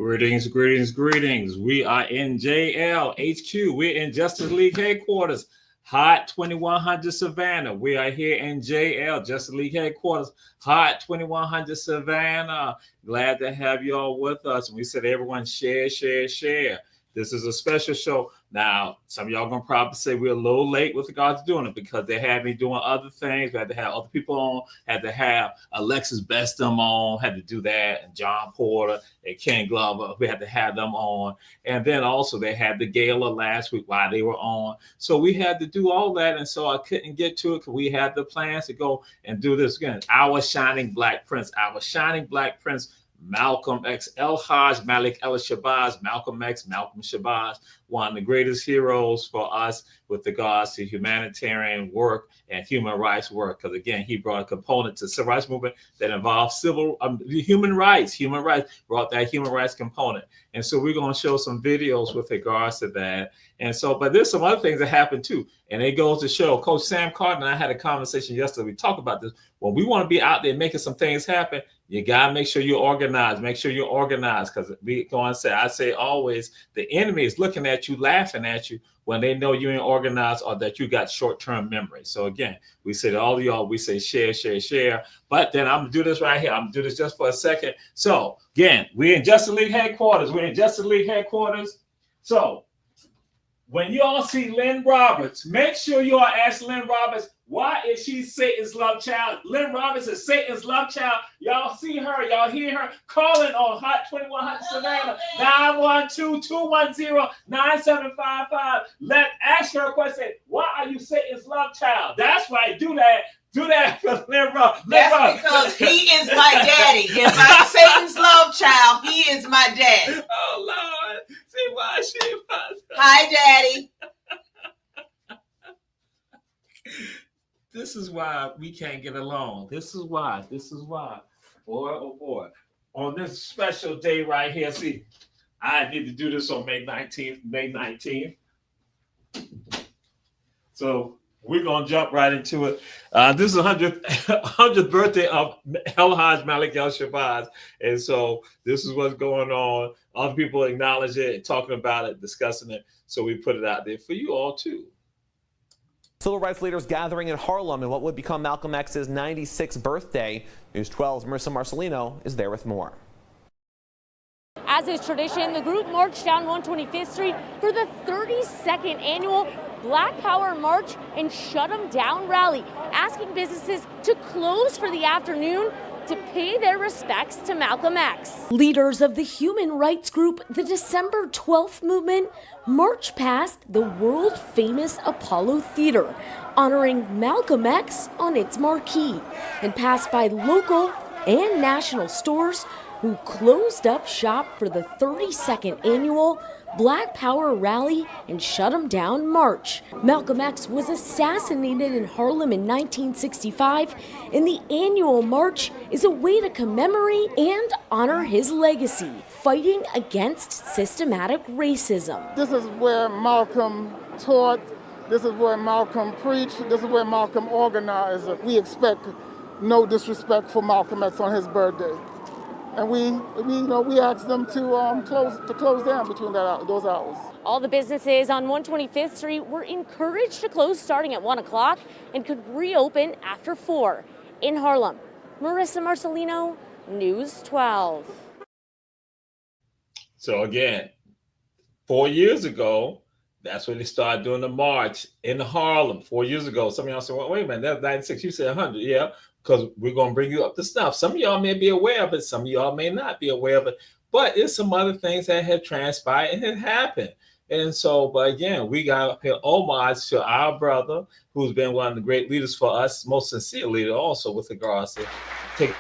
Greetings, greetings, greetings. We are in JL HQ. We're in Justice League headquarters, Hot 2100 Savannah. We are here in JL, Justice League headquarters, Hot 2100 Savannah. Glad to have you all with us. We said everyone share, share, share. This is a special show. Now, some of y'all gonna probably say we're a little late with regards to doing it because they had me doing other things. We had to have other people on, had to have Alexis Bestum on, had to do that, and John Porter and Ken Glover. We had to have them on. And then also they had the gala last week while they were on. So we had to do all that. And so I couldn't get to it because we had the plans to go and do this again. Our shining black prince, Malcolm X, El-Haj Malik El-Shabazz, Malcolm X, Malcolm Shabazz, one of the greatest heroes for us with regards to humanitarian work and human rights work. Because again, he brought a component to the civil rights movement that involved human rights, brought that human rights component. And so we're going to show some videos with regards to that. And so, but there's some other things that happen too. And it goes to show, Coach Sam Carter and I had a conversation yesterday. We talked about this. When we want to be out there making some things happen, you got to make sure you're organized. Make sure you're organized because I say always, the enemy is looking at you, laughing at you when they know you ain't organized or that you got short-term memory. So again, we say to all of y'all, we say share, share, share. But then I'm going to do this right here. I'm going to do this just for a second. So again, we're in Justice League headquarters. So when you all see Lynn Roberts, make sure you all ask Lynn Roberts, why is she Satan's love child? Lynn Roberts is Satan's love child. Y'all see her, y'all hear her calling on Hot 2100 Savannah, 912-210-9755. Ask her a question. Why are you Satan's love child? That's right. Do that. Do that for Lynn Roberts. That's because he is my daddy. If I'm Satan's love child, he is my daddy. Oh, Lord. See why she was. Hi, Daddy. This is why we can't get along. This is why. Boy, oh boy. On this special day right here, see, I need to do this on May 19th. So we're going to jump right into it. This is the 100th birthday of El-Haj Malik El-Shabazz. And so this is what's going on. Other people acknowledge it, talking about it, discussing it. So we put it out there for you all too. Civil rights leaders gathering in Harlem in what would become Malcolm X's 96th birthday. News 12's Marissa Marcelino is there with more. As is tradition, the group marched down 125th Street for the 32nd annual Black Power March and Shut 'em Down rally, asking businesses to close for the afternoon to pay their respects to Malcolm X. Leaders of the human rights group, the December 12th Movement, marched past the world-famous Apollo Theater, honoring Malcolm X on its marquee, and passed by local and national stores who closed up shop for the 32nd annual Black Power Rally and Shut 'em Down March. Malcolm X was assassinated in Harlem in 1965, and the annual march is a way to commemorate and honor his legacy, fighting against systematic racism. This is where Malcolm taught, this is where Malcolm preached, this is where Malcolm organized. We expect no disrespect for Malcolm X on his birthday. And we asked them to close down between those hours. All the businesses on 125th Street were encouraged to close starting at 1 o'clock and could reopen after 4. In Harlem, Marissa Marcelino, News 12. So again, 4 years ago, that's when they started doing the march in Harlem. 4 years ago, some of y'all said, well, wait a minute, that's 96, you said 100, yeah. Because we're going to bring you up to snuff. Some of y'all may be aware of it. Some of y'all may not be aware of it. But there's some other things that have transpired and have happened. And so, but again, we got to pay homage to our brother, who's been one of the great leaders for us, most sincere leader also with regards to take.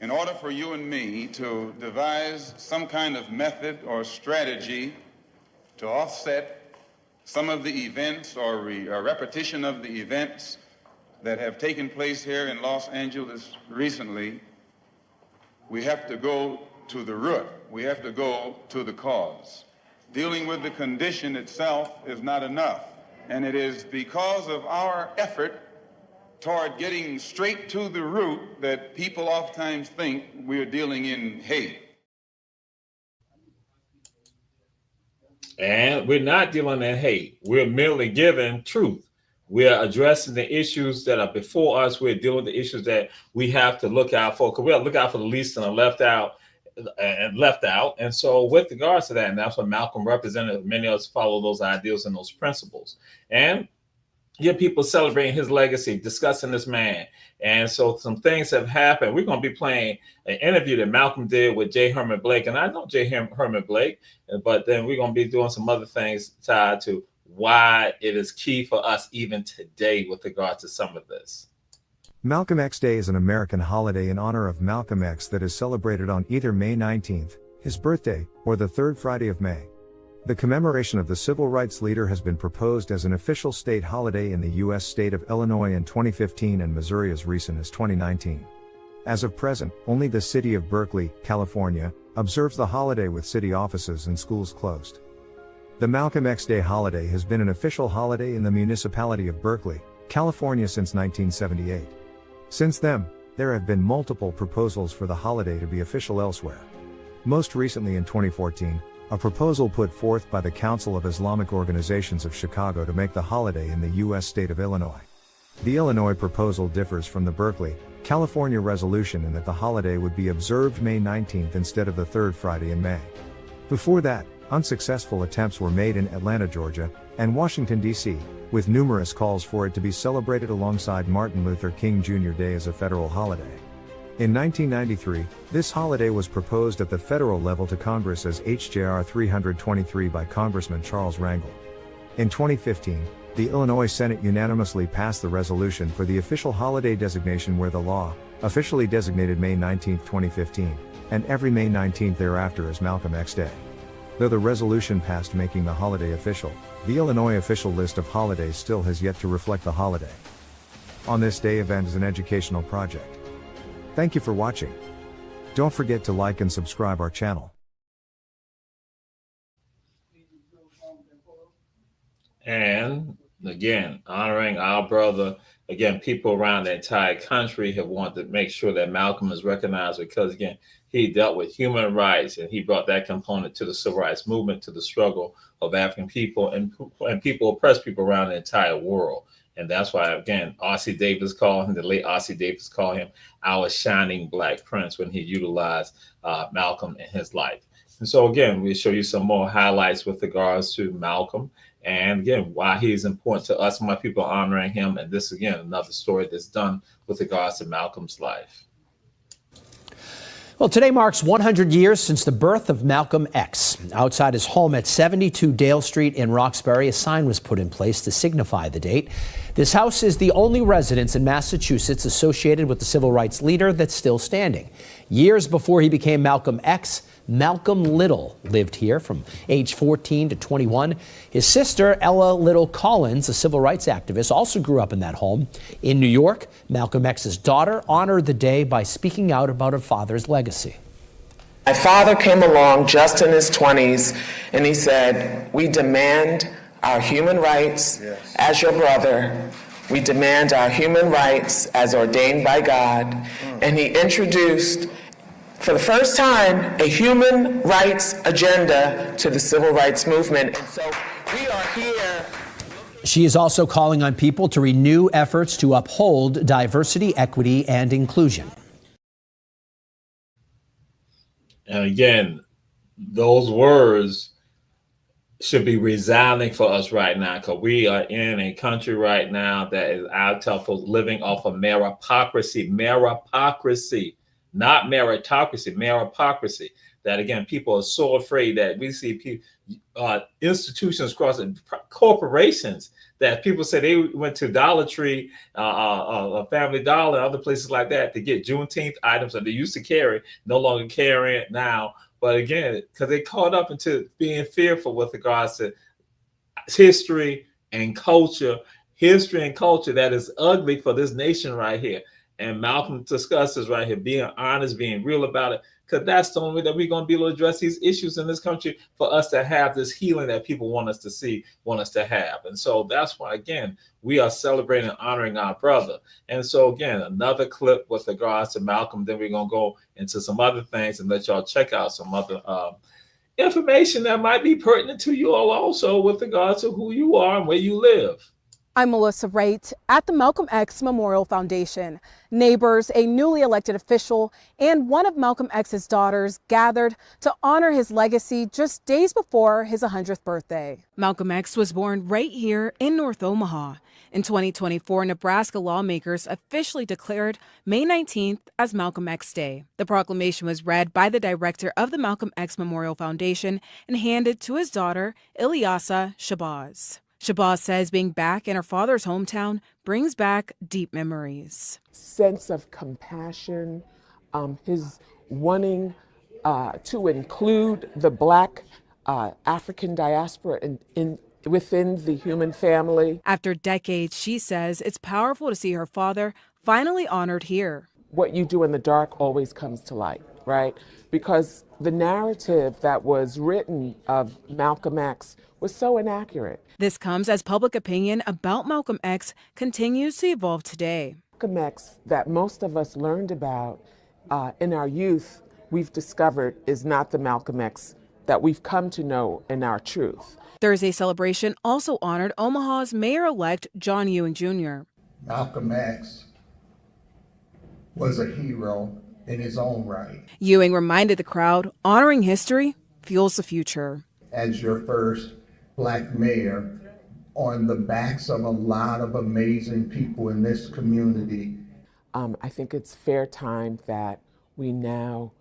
In order for you and me to devise some kind of method or strategy to offset some of the events or repetition of the events that have taken place here in Los Angeles recently, we have to go to the root. We have to go to the cause. Dealing with the condition itself is not enough. And it is because of our effort toward getting straight to the root that people oftentimes think we're dealing in hate. And we're not dealing in hate. We're merely giving truth. We're addressing the issues that are before us. We're dealing with the issues that we have to look out for. Because we have to look out for the least and the left out. And so with regards to that, and that's what Malcolm represented, many of us follow those ideals and those principles. And get people celebrating his legacy, discussing this man. And so some things have happened. We're going to be playing an interview that Malcolm did with J. Herman Blake. And I know J. Herman Blake, but then we're going to be doing some other things tied to why it is key for us even today with regard to some of this. Malcolm X Day is an American holiday in honor of Malcolm X that is celebrated on either May 19th, his birthday, or the third Friday of May. The commemoration of the civil rights leader has been proposed as an official state holiday in the U.S. state of Illinois in 2015 and Missouri as recent as 2019. As of present, only the city of Berkeley, California, observes the holiday with city offices and schools closed. The Malcolm X Day holiday has been an official holiday in the municipality of Berkeley, California since 1978. Since then, there have been multiple proposals for the holiday to be official elsewhere. Most recently in 2014, a proposal put forth by the Council of Islamic Organizations of Chicago to make the holiday in the U.S. state of Illinois. The Illinois proposal differs from the Berkeley, California resolution in that the holiday would be observed May 19th instead of the third Friday in May. Before that, unsuccessful attempts were made in Atlanta, Georgia, and Washington, D.C., with numerous calls for it to be celebrated alongside Martin Luther King Jr. Day as a federal holiday. In 1993, this holiday was proposed at the federal level to Congress as H.J.R. 323 by Congressman Charles Rangel. In 2015, the Illinois Senate unanimously passed the resolution for the official holiday designation where the law officially designated May 19, 2015, and every May 19 thereafter as Malcolm X Day. Though the resolution passed making the holiday official, the Illinois official list of holidays still has yet to reflect the holiday. On This Day event is an educational project. Thank you for watching. Don't forget to like and subscribe our channel. And again, honoring our brother. Again, people around the entire country have wanted to make sure that Malcolm is recognized because, again, he dealt with human rights and he brought that component to the civil rights movement, to the struggle of African people and people, oppressed people around the entire world. And that's why, again, R.C. Davis called him, the late R.C. Davis called him our shining black prince when he utilized Malcolm in his life. And so, again, we'll show you some more highlights with regards to Malcolm. And again, why he's important to us and why people are honoring him. And this, again, another story that's done with regards to Malcolm's life. Well, today marks 100 years since the birth of Malcolm X. Outside his home at 72 Dale Street in Roxbury, a sign was put in place to signify the date. This house is the only residence in Massachusetts associated with the civil rights leader that's still standing. Years before he became Malcolm X, Malcolm Little lived here from age 14 to 21. His sister, Ella Little Collins, a civil rights activist, also grew up in that home. In New York, Malcolm X's daughter honored the day by speaking out about her father's legacy. My father came along just in his 20s, and he said, "We demand our human rights as your brother. We demand our human rights as ordained by God." And he introduced, for the first time, a human rights agenda to the civil rights movement. And so we are here. She is also calling on people to renew efforts to uphold diversity, equity, and inclusion. And again, those words should be resounding for us right now, because we are in a country right now that is out of living off of meritocracy, not meritocracy, meritocracy. That, again, people are so afraid that we see people, institutions across corporations, that people say they went to Dollar Tree, Family Dollar, other places like that to get Juneteenth items that they used to carry, no longer carry it now. But again, because they caught up into being fearful with regards to history and culture that is ugly for this nation right here. And Malcolm discusses right here, being honest, being real about it, because that's the only way that we're going to be able to address these issues in this country for us to have this healing that people want us to see, want us to have. And so that's why, again, we are celebrating and honoring our brother. And so, again, another clip with regards to Malcolm. Then we're going to go into some other things and let y'all check out some other information that might be pertinent to you all also with regards to who you are and where you live. I'm Melissa Wright at the Malcolm X Memorial Foundation. Neighbors, a newly elected official, and one of Malcolm X's daughters gathered to honor his legacy just days before his 100th birthday. Malcolm X was born right here in North Omaha. In 2024, Nebraska lawmakers officially declared May 19th as Malcolm X Day. The proclamation was read by the director of the Malcolm X Memorial Foundation and handed to his daughter, Ilyasa Shabazz. Shabazz says being back in her father's hometown brings back deep memories. Sense of compassion, his wanting to include the Black African diaspora within the human family. After decades, she says it's powerful to see her father finally honored here. What you do in the dark always comes to light, right? Because the narrative that was written of Malcolm X was so inaccurate. This comes as public opinion about Malcolm X continues to evolve today. Malcolm X that most of us learned about in our youth, we've discovered is not the Malcolm X that we've come to know in our truth. Thursday's celebration also honored Omaha's mayor-elect John Ewing Jr. Malcolm X was a hero in his own right. Ewing reminded the crowd honoring history fuels the future. As your first Black mayor, on the backs of a lot of amazing people in this community. I think it's fair time that we now,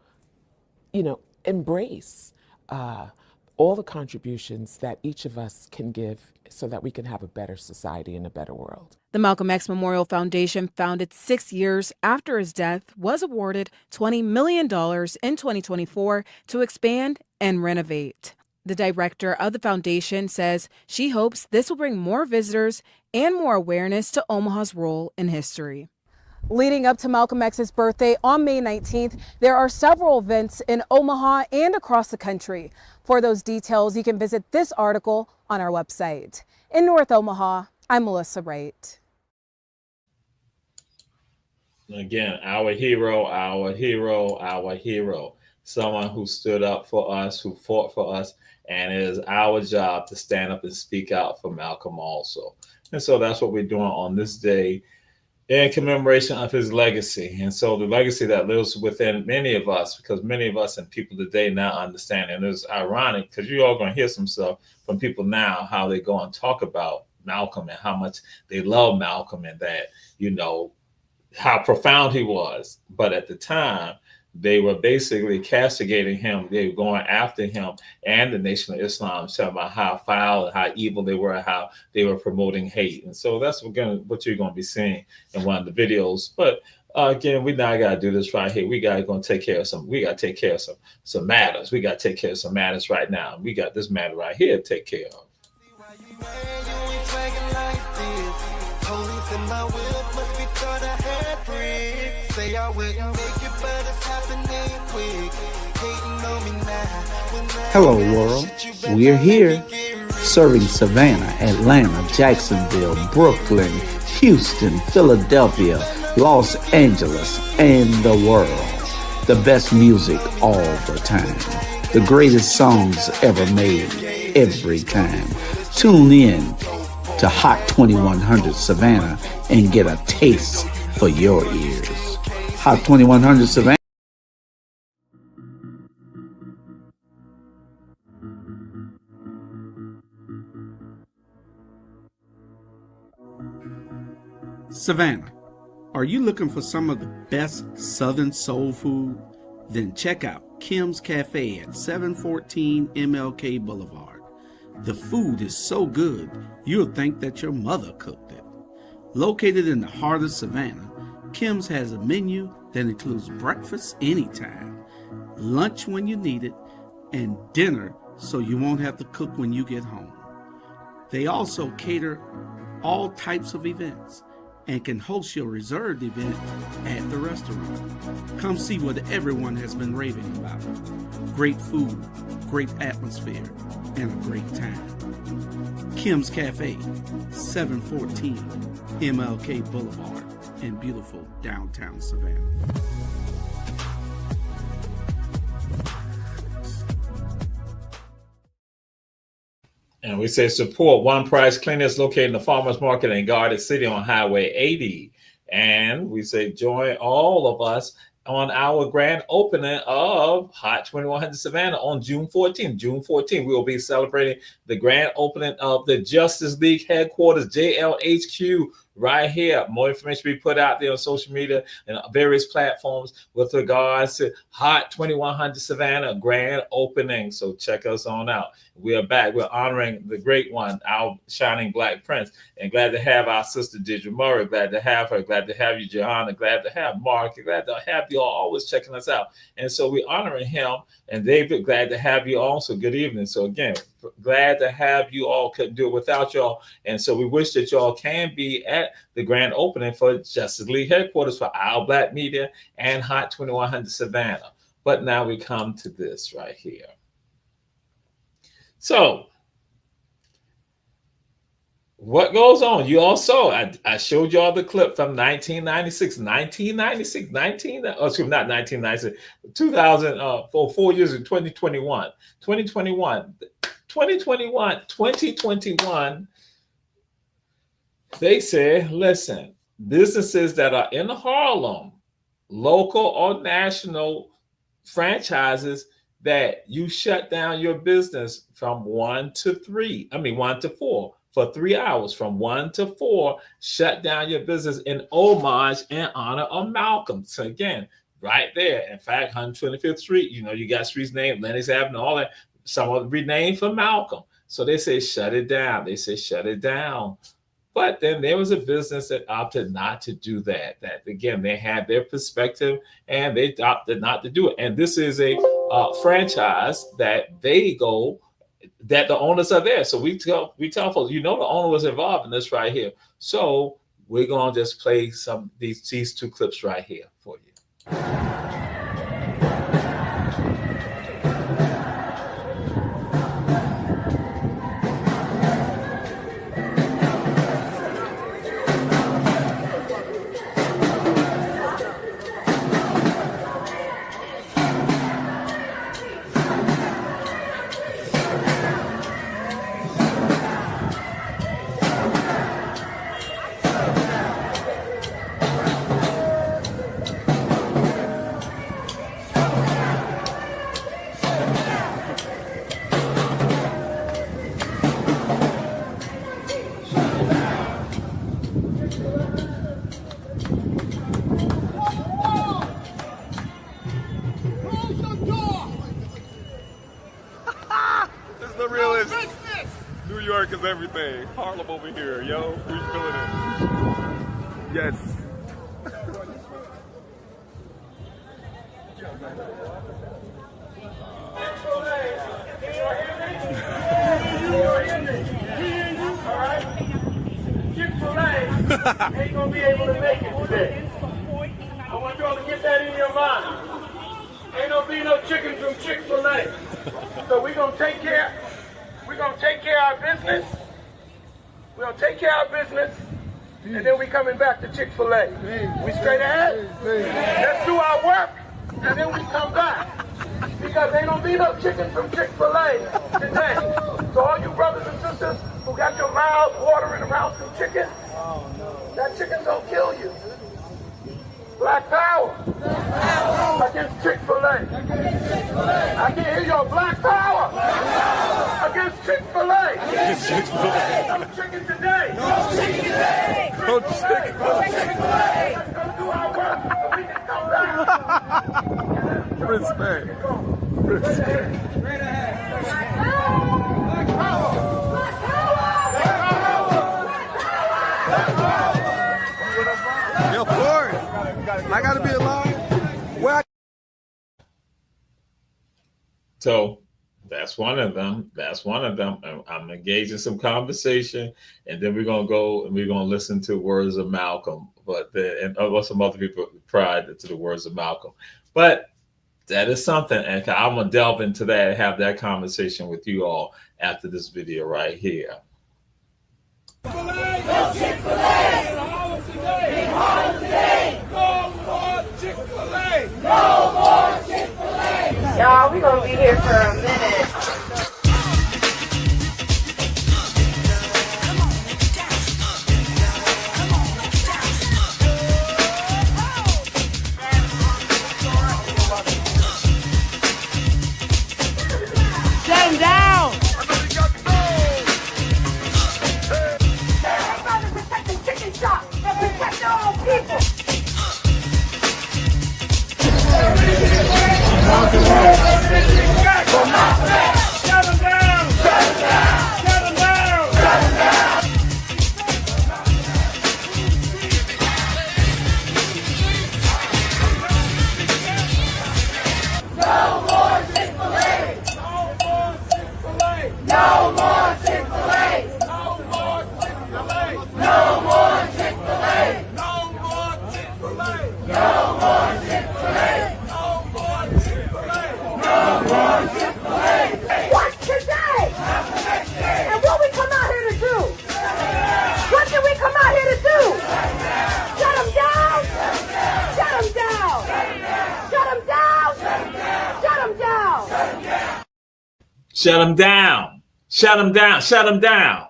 embrace all the contributions that each of us can give so that we can have a better society and a better world. The Malcolm X Memorial Foundation, founded 6 years after his death, was awarded $20 million in 2024 to expand and renovate. The director of the foundation says she hopes this will bring more visitors and more awareness to Omaha's role in history. Leading up to Malcolm X's birthday on May 19th, there are several events in Omaha and across the country. For those details, you can visit this article on our website. In North Omaha, I'm Melissa Wright. Again, our hero, our hero, our hero. Someone who stood up for us, who fought for us, and it is our job to stand up and speak out for Malcolm also. And so that's what we're doing on this day in commemoration of his legacy. And so the legacy that lives within many of us, because many of us and people today now understand, and it's ironic because you're all going to hear some stuff from people now, how they go and talk about Malcolm and how much they love Malcolm and that, how profound he was. But at the time, they were basically castigating him. They were going after him and the Nation of Islam, talking about how foul and how evil they were, how they were promoting hate. And so that's what you're going to be seeing in one of the videos. But again, we now got to do this right here. We got to take care of some matters. We got to take care of some matters right now. We got this matter right here to take care of. Hello, world. We're here serving Savannah, Atlanta, Jacksonville, Brooklyn, Houston, Philadelphia, Los Angeles, and the world. The best music all the time. The greatest songs ever made, every time. Tune in to Hot 2100 Savannah and get a taste for your ears. Hot 2100 Savannah. Savannah, are you looking for some of the best Southern soul food? Then check out Kim's Cafe at 714 MLK Boulevard. The food is so good, you'll think that your mother cooked it. Located in the heart of Savannah, Kim's has a menu that includes breakfast anytime, lunch when you need it, and dinner so you won't have to cook when you get home. They also cater all types of events and can host your reserved event at the restaurant. Come see what everyone has been raving about. Great food, great atmosphere, and a great time. Kim's Cafe, 714 MLK Boulevard in beautiful downtown Savannah. And we say support One Price Cleaners located in the Farmers Market in Garden City on Highway 80. And we say join all of us on our grand opening of Hot 2100 Savannah on June 14th. June 14th, we will be celebrating the grand opening of the Justice League headquarters, JLHQ, right here. More information will be put out there on social media and various platforms with regards to Hot 2100 Savannah grand opening. So check us on out. We are back. We're honoring the great one, our shining Black Prince, and glad to have our sister Deidre Murray. Glad to have her. Glad to have you, Johanna. Glad to have Mark. Glad to have you all always checking us out. And so we're honoring him. And David, glad to have you all. So good evening. So again, glad to have you all. Couldn't do it without y'all. And so we wish that y'all can be at the grand opening for Justice League headquarters for Our Black Media and Hot 2100 Savannah. But now we come to this right here. So what goes on? You all saw, I showed y'all the clip from 1996, 4 years in 2021. They said, listen, businesses that are in Harlem, local or national franchises, that you shut down your business from 1 to 4 for 3 hours, from 1 to 4, shut down your business in homage and honor of Malcolm. So again, right there. In fact, 125th Street, you got streets named Lenox Avenue, all that, some of them renamed for Malcolm. So they say, shut it down. They say, shut it down. But then there was a business that opted not to do that. That again, they had their perspective and they opted not to do it. And this is a franchise that that the owners are there. So we tell folks, the owner was involved in this right here. So we're gonna just play these two clips right here for you. Everything. Harlem over here, yo. We feeling it. Yes. Chick-fil-A ain't gonna be able to make it today. I want y'all to get that in your mind. Ain't gonna be no chicken from Chick-fil-A. So we're gonna take care of our business. We're going to take care of our business, and then we coming back to Chick-fil-A. We straight ahead? Let's do our work, and then we come back. Because ain't going to be no chicken from Chick-fil-A today. So all you brothers and sisters who got your mouths watering around some chicken, that chicken's going to kill you. Black power against Chick-fil-A. I can hear your black power against Chick-fil-A. No chicken today. No chicken today. No chicken. Let's go do our work so we can come back. Respect. Straight ahead. Black power. Black power. Yo, Flores. I gotta be alive. So that's one of them. I'm engaged in some conversation, and then we're gonna go and we're gonna listen to words of Malcolm, and some other people prior to the words of Malcolm. But that is something, and I'm gonna delve into that and have that conversation with you all after this video right here. No Chick-fil-A! No more Chick-fil-A! No more Chick-fil-A! Y'all, we gonna be here for a minute. Shut them down. Shut them down. Shut them down.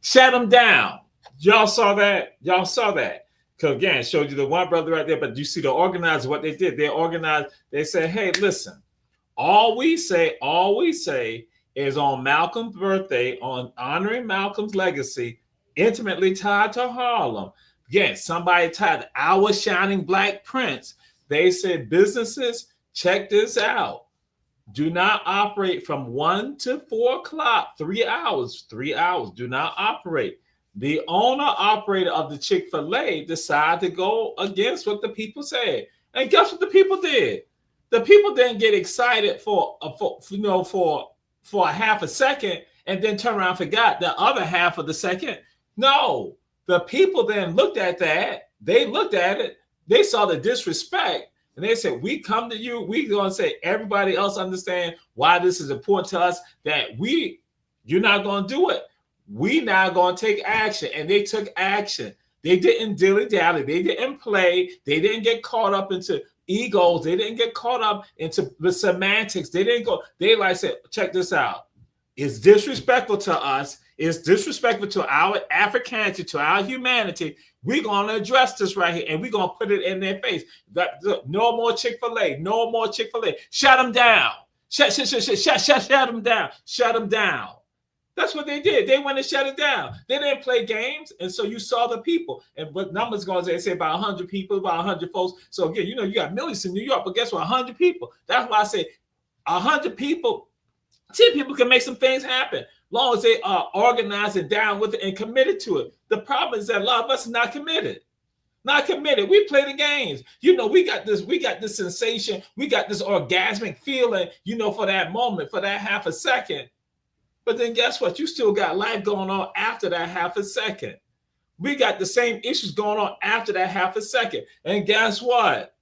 Shut them down. Y'all saw that? Y'all saw that? Because again, showed you the one brother right there, but you see the organizers, what they did. They organized, they said, hey, listen, all we say is on Malcolm's birthday, on honoring Malcolm's legacy, intimately tied to Harlem. Again, somebody tied our shining black prince. They said, businesses, check this out. Do not operate from 1 to 4 o'clock, 3 hours, 3 hours. Do not operate. The owner-operator of the Chick-fil-A decided to go against what the people said. And guess what the people did? The people didn't get excited for a half a second and then turn around and forgot the other half of the second. No, the people then looked at that. They looked at it. They saw the disrespect. And they said, we come to you. We're going to say everybody else understand why this is important to us, that you're not going to do it. We now going to take action. And they took action. They didn't dilly-dally. They didn't play. They didn't get caught up into egos. They didn't get caught up into the semantics. They didn't go. They like said, check this out. It's disrespectful to us. It's disrespectful to our Africanity, to our humanity. We're going to address this right here, and we're going to put it in their face. No more Chick-fil-A. No more Chick-fil-A. Shut them down. Shut them down. Shut them down. That's what they did. They went and shut it down. They didn't play games, and so you saw the people. And what numbers going to say about 100 people, about 100 folks. So again, you got millions in New York, but guess what? 100 people. That's why I say 100 people. 10 people can make some things happen, long as they are organized and down with it and committed to it. The problem is that a lot of us are not committed. Not committed. We play the games. We got this sensation. We got this orgasmic feeling, for that moment, for that half a second. But then guess what? You still got life going on after that half a second. We got the same issues going on after that half a second. And guess what?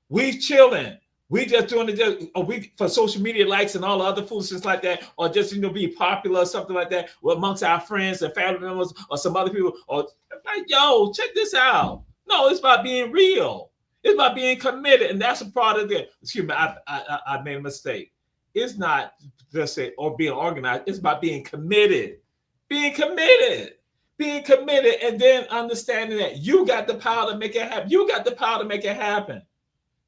We chilling. We just doing it for social media likes and all the other foolishness like that, or just be popular or something like that amongst our friends and family members or some other people. Or like, yo, check this out. No, it's about being real. It's about being committed, and that's a part of it. Excuse me, I made a mistake. It's not just say or being organized. It's about being committed. Being committed. Being committed, and then understanding that you got the power to make it happen. You got the power to make it happen.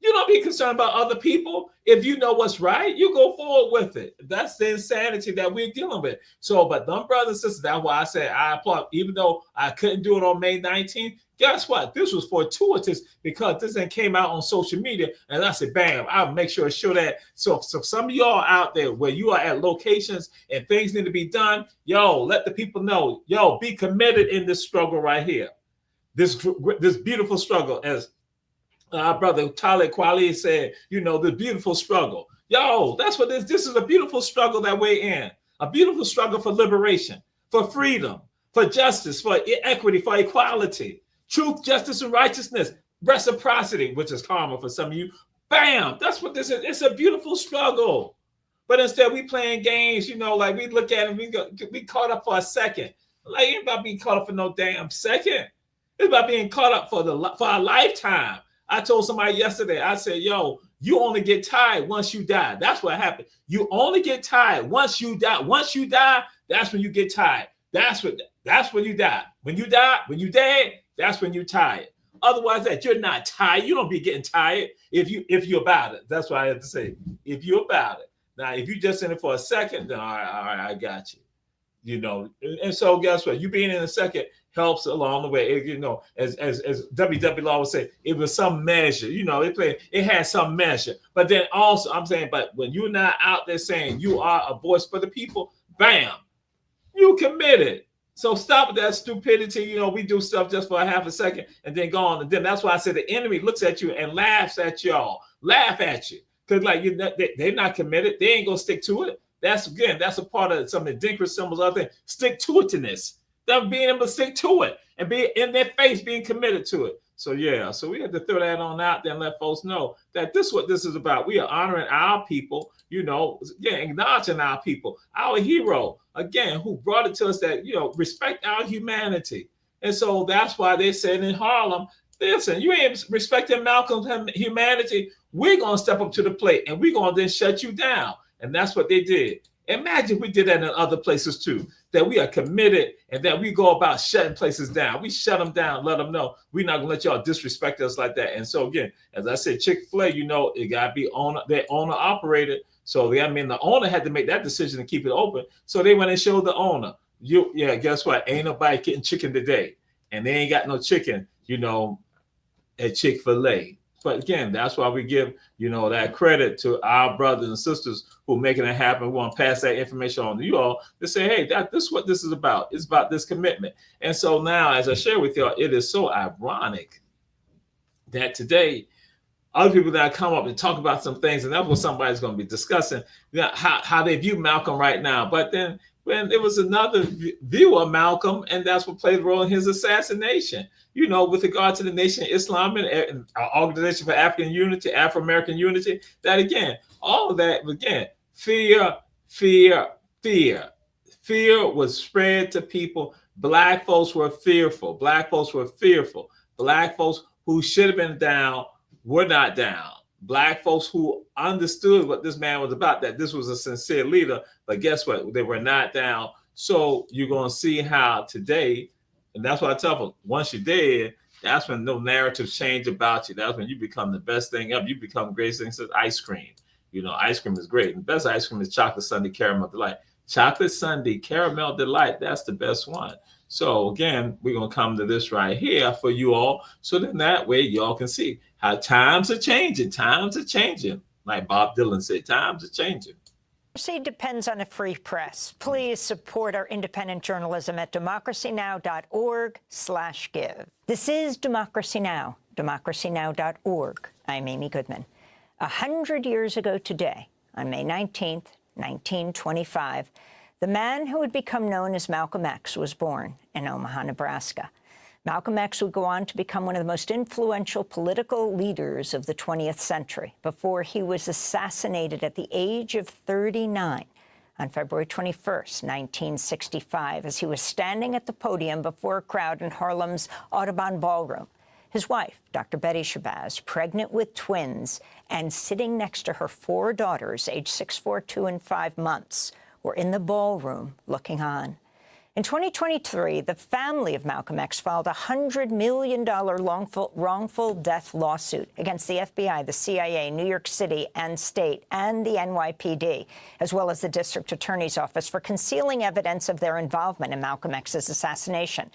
You don't be concerned about other people. If you know what's right, you go forward with it. That's the insanity that we're dealing with. So, but them brothers and sisters, that's why I said I applaud. Even though I couldn't do it on May 19th, guess what? This was fortuitous because this thing came out on social media, and I said, bam, I'll make sure to show that. So some of y'all out there where you are at locations and things need to be done, yo, let the people know, yo, be committed in this struggle right here. This beautiful struggle, as our brother Talib Kweli said, the beautiful struggle. Yo, that's what this is a beautiful struggle that we're in. A beautiful struggle for liberation, for freedom, for justice, for equity, for equality, truth, justice, and righteousness, reciprocity, which is karma for some of you. Bam, that's what this is. It's a beautiful struggle. But instead we playing games, like we look at it, we caught up for a second. Like, it ain't about being caught up for no damn second. It's about being caught up for a lifetime. I told somebody yesterday, I said, yo, you only get tired once you die. That's what happened. You only get tired once you die. Once you die, that's when you get tired. That's when you die. When you dead, that's when you're tired. Otherwise, that you're not tired. You don't be getting tired if you're about it. That's what I have to say. If you're about it. Now, if you just in it for a second, then all right, I got you. And so guess what? You being in a second helps along the way. As WW Law would say, it was some measure. It had some measure. But then also, I'm saying, but when you're not out there saying you are a voice for the people, bam, you committed. So stop with that stupidity. We do stuff just for a half a second and then go on. And then that's why I said the enemy looks at you and laughs at y'all, laugh at you. Because they're not committed. They ain't going to stick to it. That's a part of some of the Dinkra symbols, other things. Stick to itness. Them being able to stick to it and be in their face, being committed to it. So yeah, so we had to throw that on out there and let folks know that this is what this is about. We are honoring our people, acknowledging our people, our hero, again, who brought it to us that, respect our humanity. And so that's why they said in Harlem, listen, you ain't respecting Malcolm's humanity. We're going to step up to the plate and we're going to then shut you down. And that's what they did. Imagine if we did that in other places too, that we are committed and that we go about shutting places down. We shut them down, let them know we're not gonna let y'all disrespect us like that. And so again, as I said, Chick-fil-A, you know, it gotta be their owner operated. So I mean, the owner had to make that decision to keep it open. So they went and showed the owner, guess what? Ain't nobody getting chicken today, and they ain't got no chicken, you know, at Chick-fil-A. But again, that's why we give, you know, that credit to our brothers and sisters who are making it happen. We want to pass that information on to you all to say, hey, this is what this is about. It's about this commitment. And so now, as I share with y'all, it is so ironic that today, other people that come up and talk about some things, and that's what somebody's going to be discussing, how they view Malcolm right now. But then when there was another view of Malcolm, and that's what played a role in his assassination, you know, with regard to the Nation of Islam and our Organization for African Unity, Afro-American Unity, that again, all of that, again, fear was spread to people. Black folks were fearful. Black folks were fearful. Black folks who should have been down were not down. Black folks who understood what this man was about, that this was a sincere leader, but guess what? They were not down. So you're going to see how today, and that's what I tell them, once you're dead, that's when no narratives change about you. That's when you become the best thing ever. You become the greatest thing since ice cream. You know, ice cream is great. And the best ice cream is chocolate sundae caramel delight. Chocolate sundae caramel delight, that's the best one. So again, we're going to come to this right here for you all. So then that way y'all can see how times are changing. Times are changing. Like Bob Dylan said, times are changing. Democracy depends on a free press. Please support our independent journalism at democracynow.org/give. This is Democracy Now!, democracynow.org. I'm Amy Goodman. 100 years ago today, on May 19th, 1925, the man who would become known as Malcolm X was born in Omaha, Nebraska. Malcolm X would go on to become one of the most influential political leaders of the 20th century before he was assassinated at the age of 39 on February 21st, 1965, as he was standing at the podium before a crowd in Harlem's Audubon Ballroom. His wife, Dr. Betty Shabazz, pregnant with twins and sitting next to her 4 daughters, aged 6, 4, 2, and 5 months, were in the ballroom looking on. In 2023, the family of Malcolm X filed a $100 million wrongful death lawsuit against the FBI, the CIA, New York City and state, and the NYPD, as well as the district attorney's office for concealing evidence of their involvement in Malcolm X's assassination.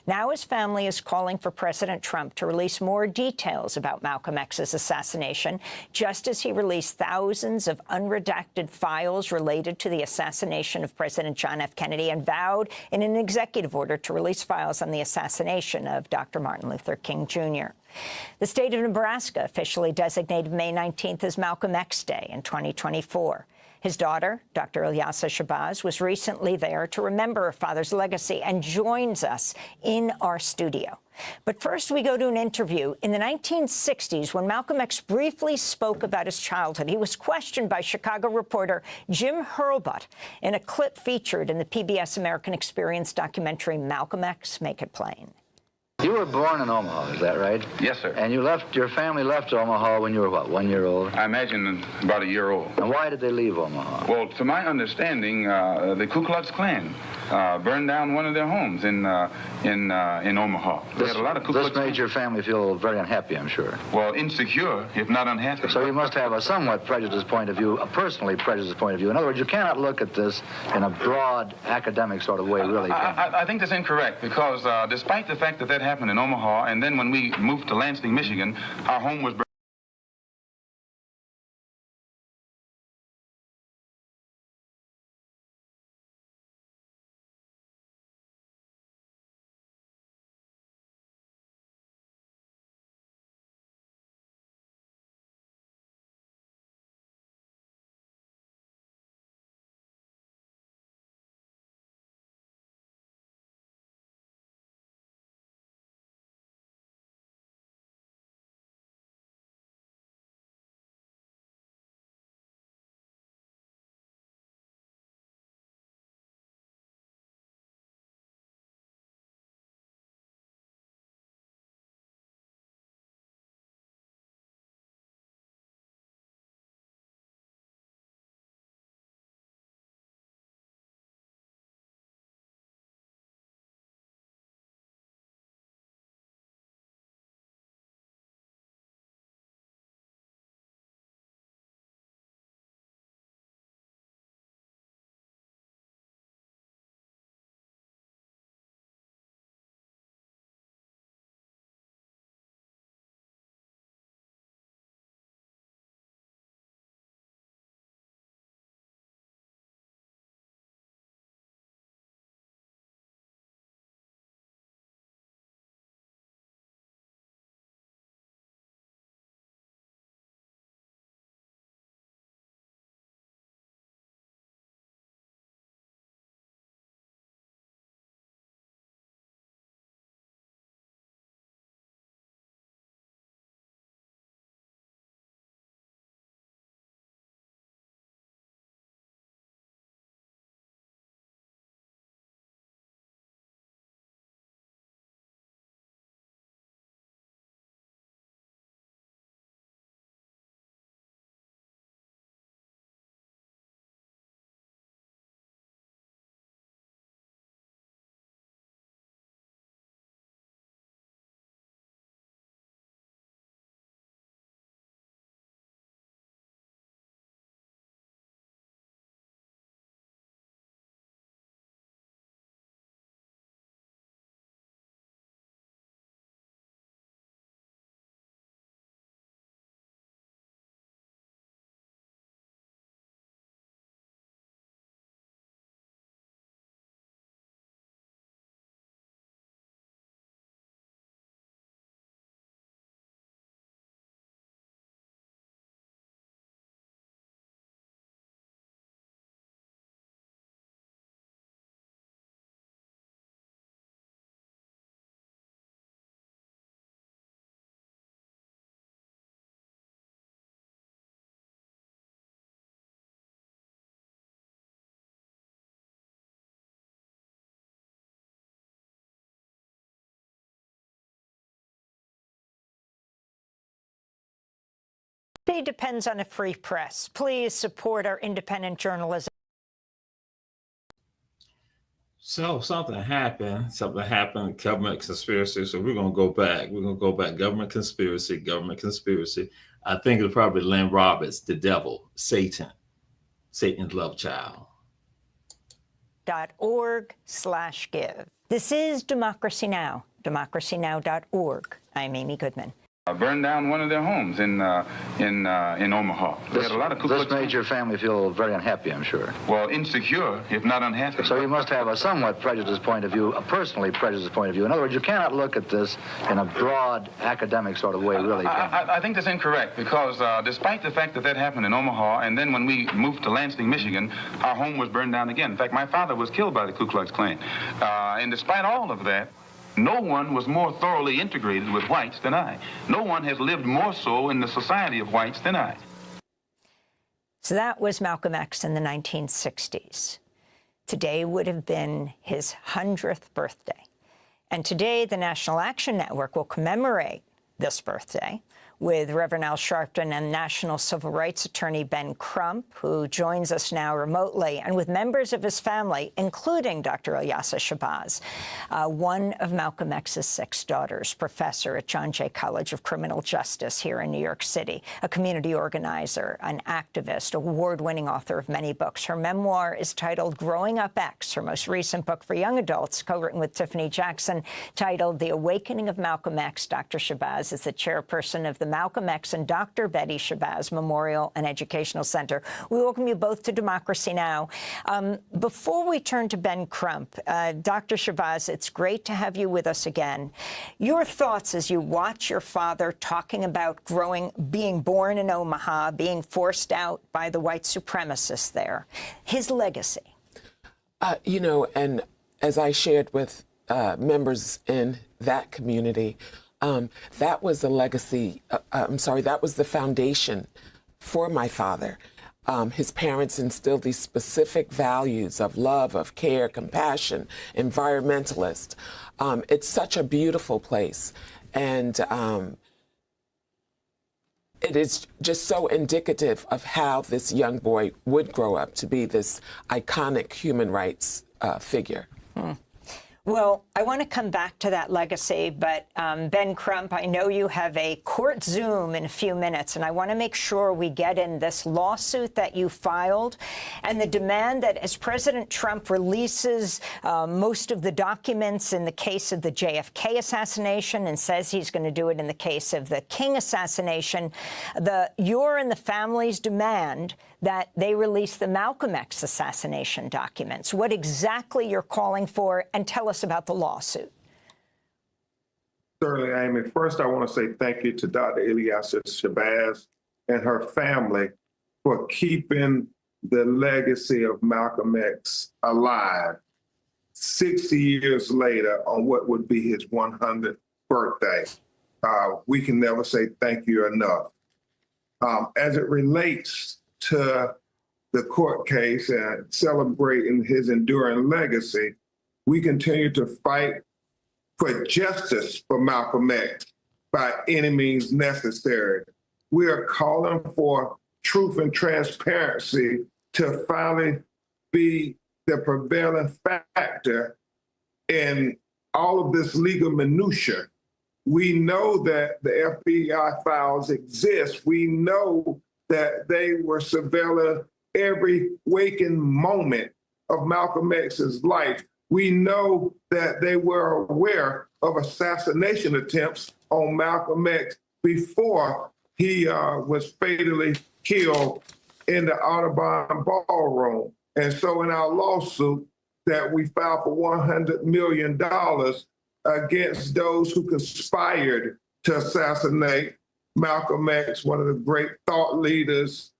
Now his family is calling for President Trump to release more details about Malcolm X's assassination, just as he released thousands of unredacted files related to the assassination of President John F. Kennedy and vowed in an executive order to release files on the assassination of Dr. Martin Luther King, Jr. The state of Nebraska officially designated May 19th as Malcolm X Day in 2024. His daughter, Dr. Ilyasah Shabazz, was recently there to remember her father's legacy and joins us in our studio. But first, we go to an interview in the 1960s when Malcolm X briefly spoke about his childhood. He was questioned by Chicago reporter Jim Hurlbut in a clip featured in the PBS American Experience documentary Malcolm X, Make It Plain. You were born in Omaha, is that right? Yes, sir. And your family left Omaha when you were, what, 1 year old? I imagine about a year old. And why did they leave Omaha? Well, to my understanding, the Ku Klux Klan burned down one of their homes in Omaha. They had a lot of Ku Klux This made your family feel very unhappy, I'm sure. Well, insecure, if not unhappy. So you must have a somewhat prejudiced point of view, a personally prejudiced point of view. In other words, you cannot look at this in a broad academic sort of way, really. I think that's incorrect, because despite the fact that that happened in Omaha, and then when we moved to Lansing, Michigan, our home was He depends on a free press. Please support our independent journalism. So something happened, government conspiracy. So we're going to go back. Government conspiracy. I think it's probably Lynn Roberts, the devil, Satan's love child. .org/give. This is Democracy Now!, democracynow.org. I'm Amy Goodman. Burned down one of their homes in Omaha. They had a lot of This made your family feel very unhappy, I'm sure. Well, insecure, if not unhappy. So you must have a somewhat prejudiced point of view, a personally prejudiced point of view. In other words, you cannot look at this in a broad academic sort of way, really. I think that's incorrect because despite the fact that happened in Omaha, and then when we moved to Lansing, Michigan, our home was burned down again. In fact, my father was killed by the Ku Klux Klan. And despite all of that, no one was more thoroughly integrated with whites than I. No one has lived more so in the society of whites than I. So that was Malcolm X in the 1960s. Today would have been his 100th birthday. And today, the National Action Network will commemorate this birthday with Reverend Al Sharpton and National Civil Rights Attorney Ben Crump, who joins us now remotely, and with members of his family, including Dr. Ilyasah Shabazz, one of Malcolm X's 6 daughters, professor at John Jay College of Criminal Justice here in New York City, a community organizer, an activist, award-winning author of many books. Her memoir is titled Growing Up X, her most recent book for young adults, co-written with Tiffany Jackson, titled The Awakening of Malcolm X. Dr. Shabazz is the chairperson of the Malcolm X and Dr. Betty Shabazz Memorial and Educational Center. We welcome you both to Democracy Now! Before we turn to Ben Crump, Dr. Shabazz, it's great to have you with us again. Your thoughts as you watch your father talking about being born in Omaha, being forced out by the white supremacists there, his legacy. And as I shared with members in that community, that was the legacy, that was the foundation for my father. His parents instilled these specific values of love, of care, compassion, environmentalist. It's such a beautiful place. And it is just so indicative of how this young boy would grow up to be this iconic human rights figure. Well, I want to come back to that legacy, but Ben Crump, I know you have a court Zoom in a few minutes, and I want to make sure we get in this lawsuit that you filed and the demand that as President Trump releases most of the documents in the case of the JFK assassination and says he's going to do it in the case of the King assassination, your and the family's demand that they release the Malcolm X assassination documents. What exactly you're calling for, and tell us about the lawsuit. Certainly, Amy. First, I want to say thank you to Dr. Ilyasah Shabazz and her family for keeping the legacy of Malcolm X alive 60 years later on what would be his 100th birthday. We can never say thank you enough. As it relates to the court case and celebrating his enduring legacy, we continue to fight for justice for Malcolm X by any means necessary. We are calling for truth and transparency to finally be the prevailing factor in all of this legal minutia. We know that the FBI files exist. We know that they were surveilling every waking moment of Malcolm X's life. We know that they were aware of assassination attempts on Malcolm X before he was fatally killed in the Audubon Ballroom. And so in our lawsuit that we filed for $100 million against those who conspired to assassinate Malcolm X, one of the great thought leaders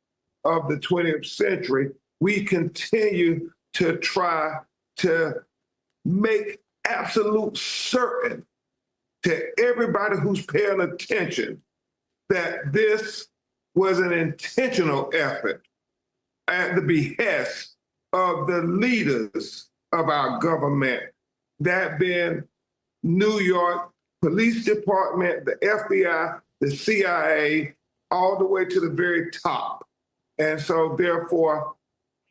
of the 20th century, we continue to try to make absolute certain to everybody who's paying attention that this was an intentional effort at the behest of the leaders of our government, that being New York Police Department, the FBI, the CIA, all the way to the very top. And so therefore,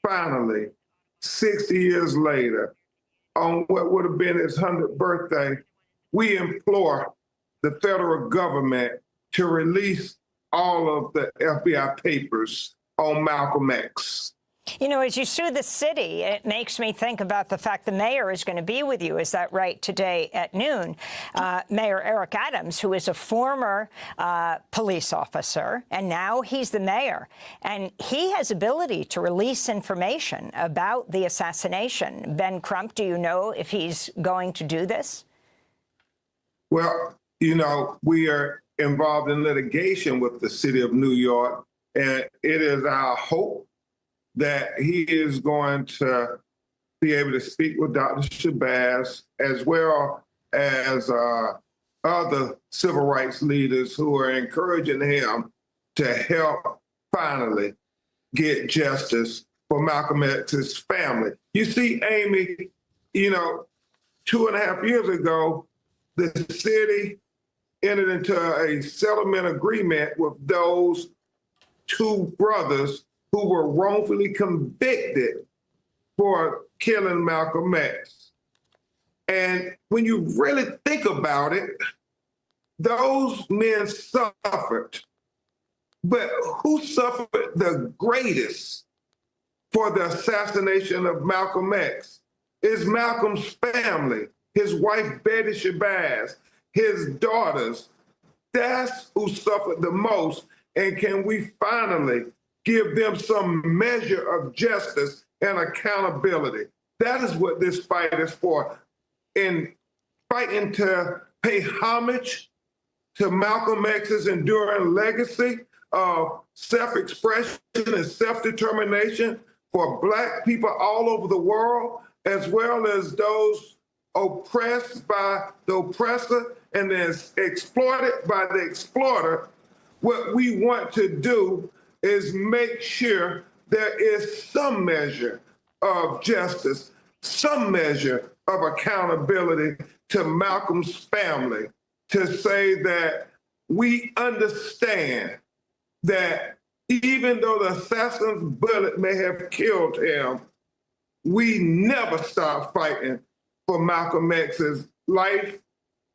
finally, 60 years later, on what would have been his 100th birthday, we implore the federal government to release all of the FBI papers on Malcolm X. You know, as you sue the city, it makes me think about the fact the mayor is going to be with you. Is that right? Today at noon, Mayor Eric Adams, who is a former police officer, and now he's the mayor. And he has ability to release information about the assassination. Ben Crump, do you know if he's going to do this? Well, you know, we are involved in litigation with the city of New York, and it is our hope that he is going to be able to speak with Dr. Shabazz, as well as other civil rights leaders who are encouraging him to help finally get justice for Malcolm X's family. You see, Amy, you know, 2.5 years ago, the city entered into a settlement agreement with those two brothers who were wrongfully convicted for killing Malcolm X. And when you really think about it, those men suffered. But who suffered the greatest for the assassination of Malcolm X? Is Malcolm's family, his wife Betty Shabazz, his daughters. That's who suffered the most. And can we finally give them some measure of justice and accountability? That is what this fight is for. In fighting to pay homage to Malcolm X's enduring legacy of self-expression and self-determination for Black people all over the world, as well as those oppressed by the oppressor and then exploited by the exploiter. What we want to do is make sure there is some measure of justice, some measure of accountability to Malcolm's family, to say that we understand that even though the assassin's bullet may have killed him, we never stop fighting for Malcolm X's life,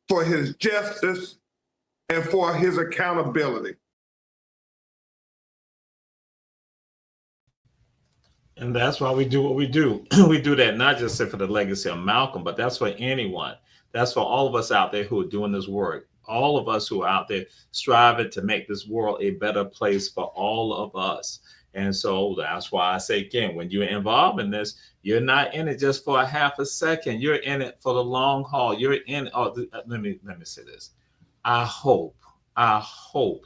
for his justice, and for his accountability. And that's why we do what we do. We do that not just for the legacy of Malcolm, but that's for anyone. That's for all of us out there who are doing this work. All of us who are out there striving to make this world a better place for all of us. And so that's why I say again, when you're involved in this, you're not in it just for a half a second. You're in it for the long haul. You're in. Let me say this. I hope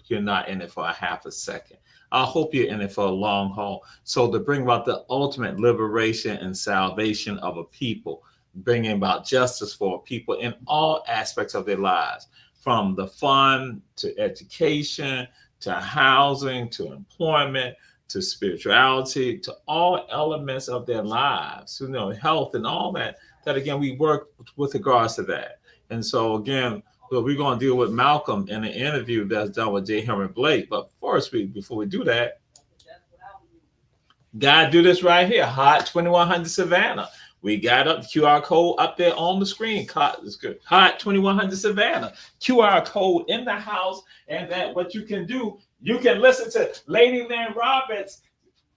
you're not in it for a half a second. I hope you're in it for a long haul. So to bring about the ultimate liberation and salvation of a people, bringing about justice for people in all aspects of their lives, from the fun to education, to housing, to employment, to spirituality, to all elements of their lives, you know, health and all that again, we work with regards to that. And so again, well, we're going to deal with Malcolm in an interview that's done with J. Henry Blake. But first, before we do that, gotta do this right here. Hot 2100 Savannah. We got up the QR code up there on the screen. Hot 2100 Savannah. QR code in the house. And that what you can do, you can listen to Lady Lynn Roberts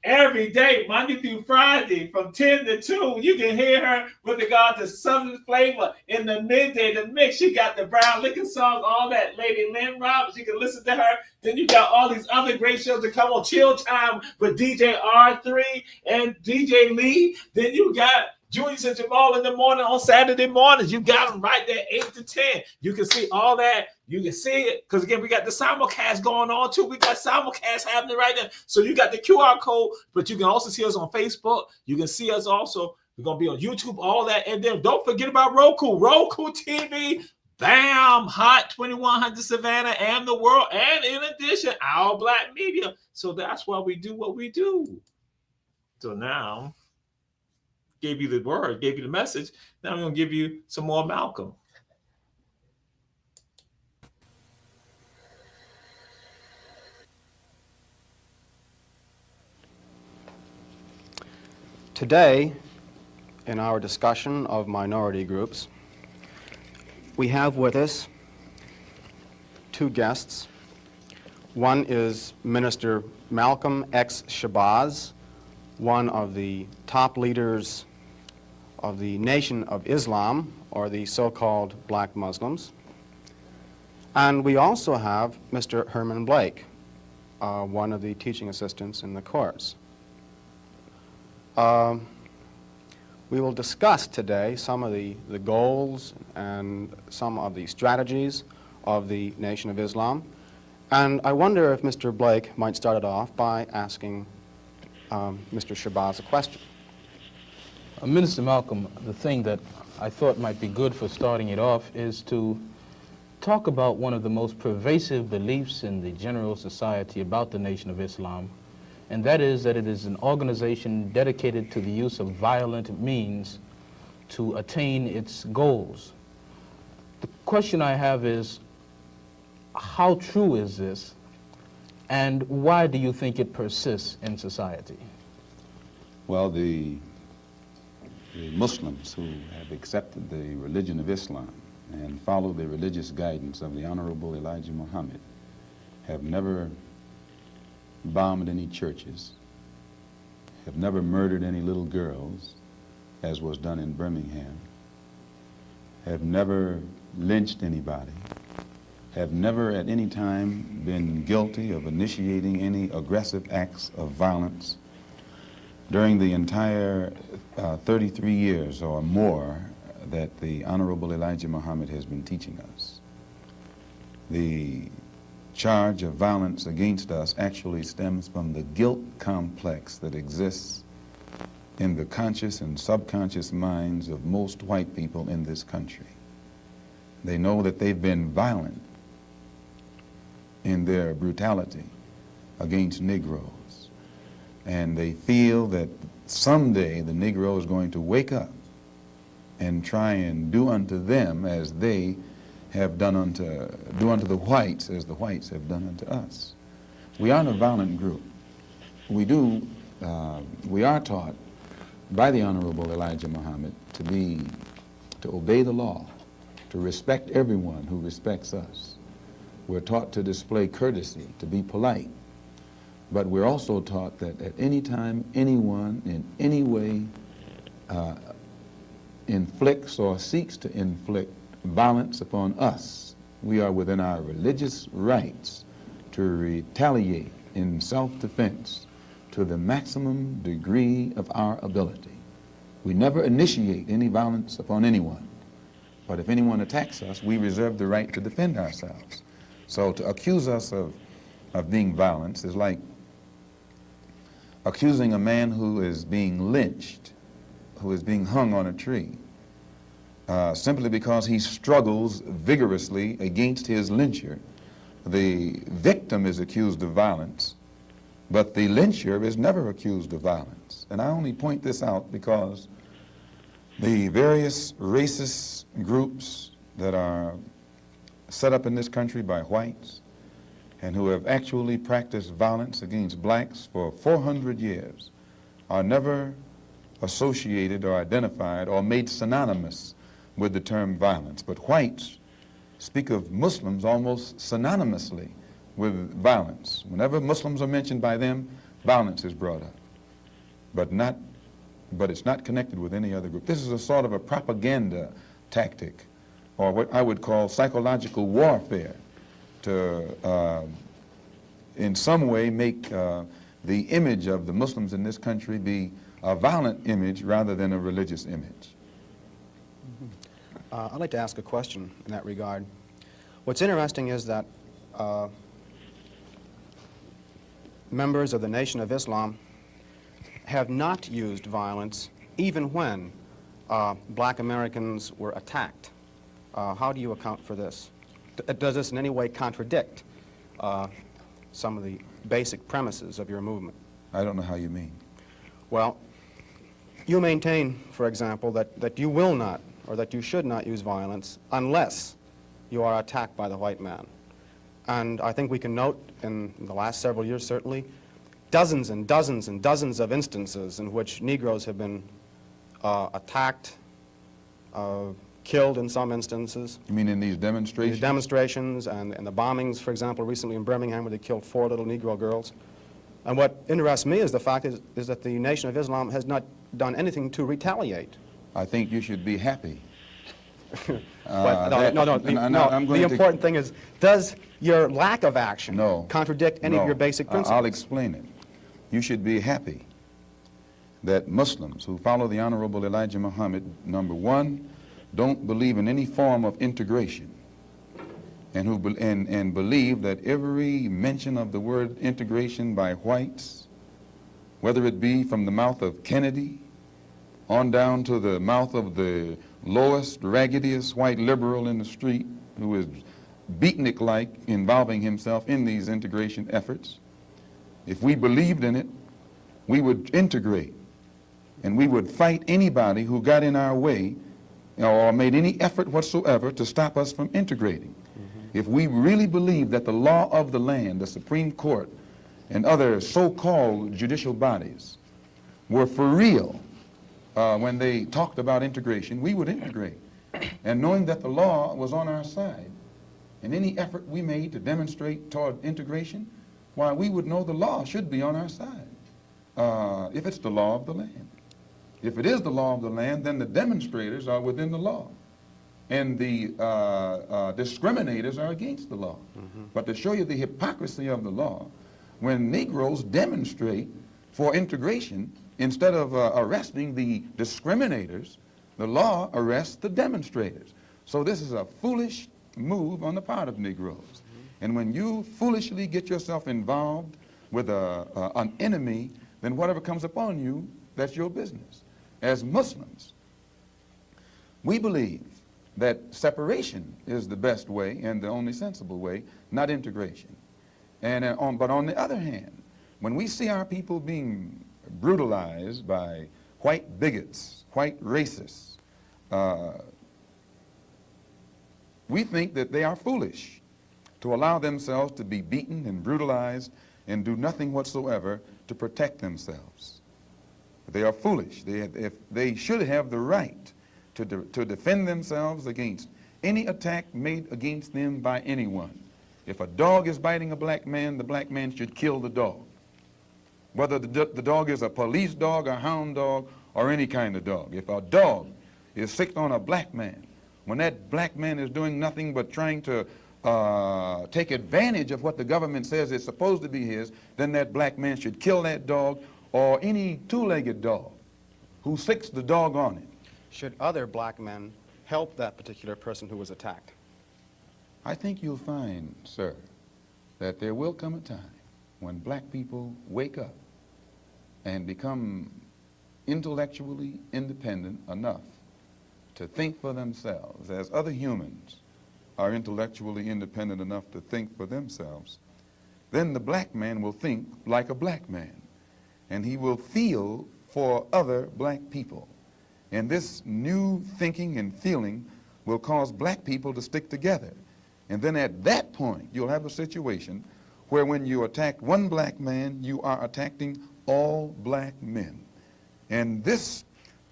every day, Monday through Friday, from 10 to 2. You can hear her with regard to Southern flavor in the midday, the mix. She got the Brown Liquor songs, all that. Lady Lynn Roberts, you can listen to her. Then you got all these other great shows that come on. Chill Time with DJ R3 and DJ Lee. Then you got Julius and Jamal in the morning on Saturday mornings. You got them right there, 8 to 10. You can see all that. You can see it because, again, we got the simulcast going on, too. We got simulcast happening right now. So you got the QR code, but you can also see us on Facebook. You can see us also. We're going to be on YouTube, all that. And then don't forget about Roku. Roku TV, bam, Hot 2100 Savannah and the world. And in addition, Our Black Media. So that's why we do what we do. So now, gave you the word, gave you the message. Now I'm going to give you some more Malcolm. Today, in our discussion of minority groups, we have with us two guests. One is Minister Malcolm X. Shabazz, one of the top leaders of the Nation of Islam, or the so-called black Muslims. And we also have Mr. Herman Blake, one of the teaching assistants in the course. We will discuss today some of the goals and some of the strategies of the Nation of Islam. And I wonder if Mr. Blake might start it off by asking Mr. Shabazz a question. Minister Malcolm, the thing that I thought might be good for starting it off is to talk about one of the most pervasive beliefs in the general society about the Nation of Islam, and that is that it is an organization dedicated to the use of violent means to attain its goals. The question I have is, how true is this, and why do you think it persists in society? Well, the Muslims who have accepted the religion of Islam and follow the religious guidance of the Honorable Elijah Muhammad have never bombed any churches, have never murdered any little girls, as was done in Birmingham, have never lynched anybody, have never at any time been guilty of initiating any aggressive acts of violence during the entire 33 years or more that the Honorable Elijah Muhammad has been teaching us. The charge of violence against us actually stems from the guilt complex that exists in the conscious and subconscious minds of most white people in this country. They know that they've been violent in their brutality against Negroes, and they feel that someday the Negro is going to wake up and try and do unto them as they have do unto the whites as the whites have done unto us. We aren't a violent group. We are taught by the Honorable Elijah Muhammad to obey the law, to respect everyone who respects us. We're taught to display courtesy, to be polite. But we're also taught that at any time anyone in any way inflicts or seeks to inflict violence upon us, we are within our religious rights to retaliate in self-defense to the maximum degree of our ability. We never initiate any violence upon anyone, but if anyone attacks us, we reserve the right to defend ourselves. So to accuse us of being violent is like accusing a man who is being lynched, who is being hung on a tree, simply because he struggles vigorously against his lyncher. The victim is accused of violence, but the lyncher is never accused of violence. And I only point this out because the various racist groups that are set up in this country by whites and who have actually practiced violence against blacks for 400 years are never associated or identified or made synonymous with the term violence. But whites speak of Muslims almost synonymously with violence. Whenever Muslims are mentioned by them, violence is brought up, but it's not connected with any other group. This is a sort of a propaganda tactic, or what I would call psychological warfare, to in some way make the image of the Muslims in this country be a violent image rather than a religious image. I'd like to ask a question in that regard. What's interesting is that members of the Nation of Islam have not used violence even when black Americans were attacked. How do you account for this? Does this in any way contradict some of the basic premises of your movement? I don't know how you mean. Well, you maintain, for example, that you will not, or that you should not use violence unless you are attacked by the white man. And I think we can note in the last several years, certainly, dozens and dozens and dozens of instances in which Negroes have been attacked, killed in some instances. You mean in these demonstrations? These demonstrations and the bombings, for example, recently in Birmingham where they killed 4 little Negro girls. And what interests me is the fact is that the Nation of Islam has not done anything to retaliate. I think you should be happy. The important thing is, does your lack of action contradict any of your basic principles? I'll explain it. You should be happy that Muslims who follow the Honorable Elijah Muhammad, number one, don't believe in any form of integration, and believe that every mention of the word integration by whites, whether it be from the mouth of Kennedy on down to the mouth of the lowest, raggediest white liberal in the street who is beatnik-like involving himself in these integration efforts, if we believed in it, we would integrate, and we would fight anybody who got in our way or made any effort whatsoever to stop us from integrating. If we really believed that the law of the land, the Supreme Court, and other so-called judicial bodies were for real when they talked about integration, we would integrate. And knowing that the law was on our side, and any effort we made to demonstrate toward integration, why, we would know the law should be on our side, if it's the law of the land. If it is the law of the land, then the demonstrators are within the law, and the discriminators are against the law. But to show you the hypocrisy of the law, when Negroes demonstrate for integration, instead of arresting the discriminators, the law arrests the demonstrators. So this is a foolish move on the part of Negroes. And when you foolishly get yourself involved with an enemy, then whatever comes upon you, that's your business. As Muslims, we believe that separation is the best way and the only sensible way, not integration. And but on the other hand, when we see our people being brutalized by white bigots, white racists, we think that they are foolish to allow themselves to be beaten and brutalized and do nothing whatsoever to protect themselves. They are foolish. They should have the right to defend themselves against any attack made against them by anyone. If a dog is biting a black man, the black man should kill the dog. Whether the dog is a police dog, a hound dog, or any kind of dog. If a dog is sick on a black man, when that black man is doing nothing but trying to take advantage of what the government says is supposed to be his, then that black man should kill that dog or any two-legged dog who sicks the dog on it. Should other black men help that particular person who was attacked? I think you'll find, sir, that there will come a time when black people wake up and become intellectually independent enough to think for themselves, as other humans are intellectually independent enough to think for themselves. Then the black man will think like a black man, and he will feel for other black people. And this new thinking and feeling will cause black people to stick together. And then at that point, you'll have a situation where when you attack one black man, you are attacking all black men. And this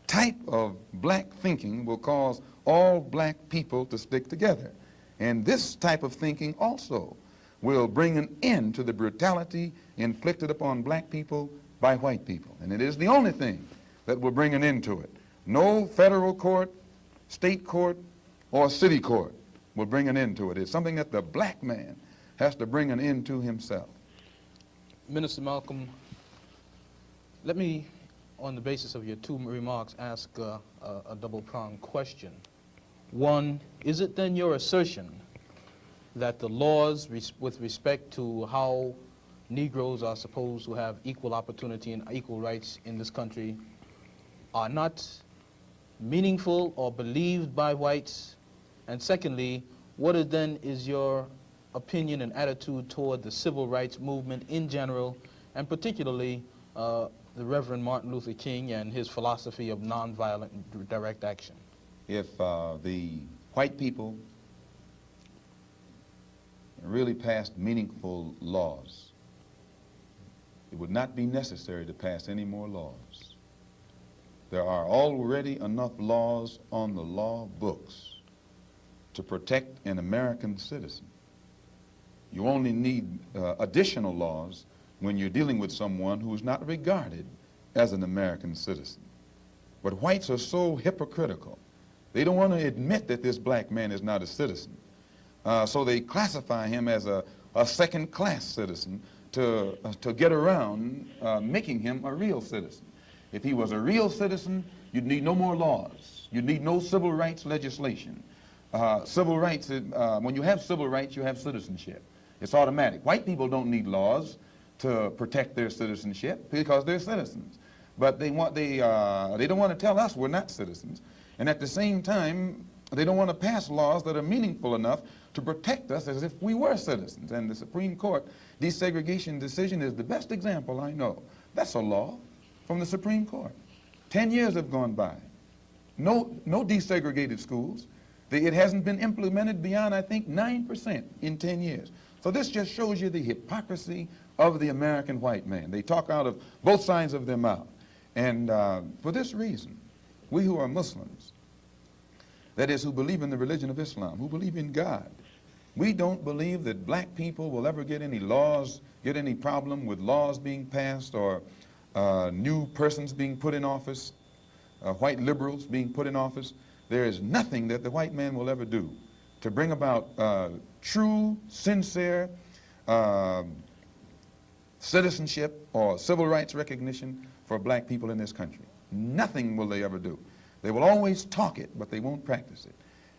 type of black thinking will cause all black people to stick together. And this type of thinking also will bring an end to the brutality inflicted upon black people by white people. And it is the only thing that will bring an end to it. No federal court, state court, or city court will bring an end to it. It's something that the black man has to bring an end to himself. Minister Malcolm, let me, on the basis of your two remarks, ask a double-pronged question. One, is it then your assertion that the laws with respect to how Negroes are supposed to have equal opportunity and equal rights in this country are not meaningful or believed by whites? And secondly, what is your opinion and attitude toward the civil rights movement in general, and particularly the Reverend Martin Luther King and his philosophy of nonviolent direct action? If the white people really passed meaningful laws it would not be necessary to pass any more laws. There are already enough laws on the law books to protect an American citizen. You only need additional laws when you're dealing with someone who is not regarded as an American citizen. But whites are so hypocritical. They don't want to admit that this black man is not a citizen. So they classify him as a second-class citizen to get around making him a real citizen. If he was a real citizen, you'd need no more laws. You'd need no civil rights legislation. Civil rights, when you have civil rights, you have citizenship. It's automatic. White people don't need laws to protect their citizenship because they're citizens. But they don't want to tell us we're not citizens. And at the same time, they don't want to pass laws that are meaningful enough to protect us as if we were citizens. And the Supreme Court desegregation decision is the best example I know. That's a law from the Supreme Court. 10 years have gone by. No desegregated schools. It hasn't been implemented beyond, I think, 9% in 10 years. So this just shows you the hypocrisy of the American white man. They talk out of both sides of their mouth. And for this reason, we who are Muslims, that is, who believe in the religion of Islam, who believe in God, we don't believe that black people will ever get any laws, get any problem with laws being passed or new persons being put in office, white liberals being put in office. There is nothing that the white man will ever do to bring about true, sincere citizenship or civil rights recognition for black people in this country. Nothing will they ever do. They will always talk it, but they won't practice it.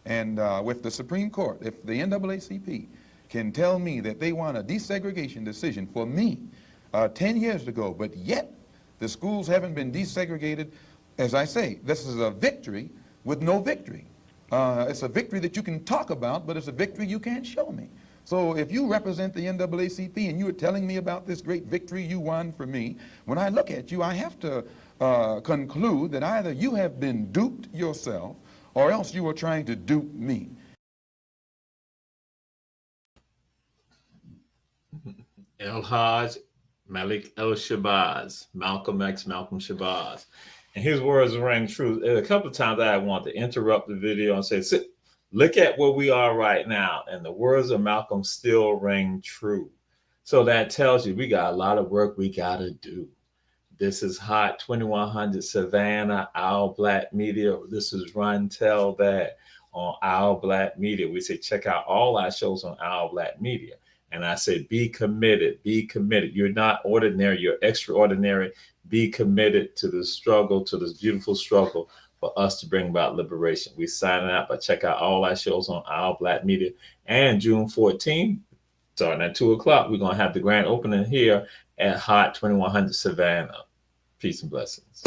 And with the Supreme Court, if the NAACP can tell me that they want a desegregation decision for me 10 years ago, but yet the schools haven't been desegregated, as I say, this is a victory with no victory. It's a victory that you can talk about, but it's a victory you can't show me. So if you represent the NAACP and you are telling me about this great victory you won for me, when I look at you, I have to conclude that either you have been duped yourself or else you are trying to dupe me. El-Hajj Malik El-Shabazz, Malcolm X, Malcolm Shabazz. And his words rang true. A couple of times I want to interrupt the video and say, look at where we are right now. And the words of Malcolm still ring true. So that tells you we got a lot of work we got to do. This is Hot 2100 Savannah, Our Black Media. This is Run Tell That on Our Black Media. We say check out all our shows on Our Black Media. And I say be committed, be committed. You're not ordinary, you're extraordinary. Be committed to the struggle, to this beautiful struggle for us to bring about liberation. We signing out, but check out all our shows on Our Black Media. And June 14th, starting at 2 o'clock, we're going to have the grand opening here at Hot 2100 Savannah. Peace and blessings.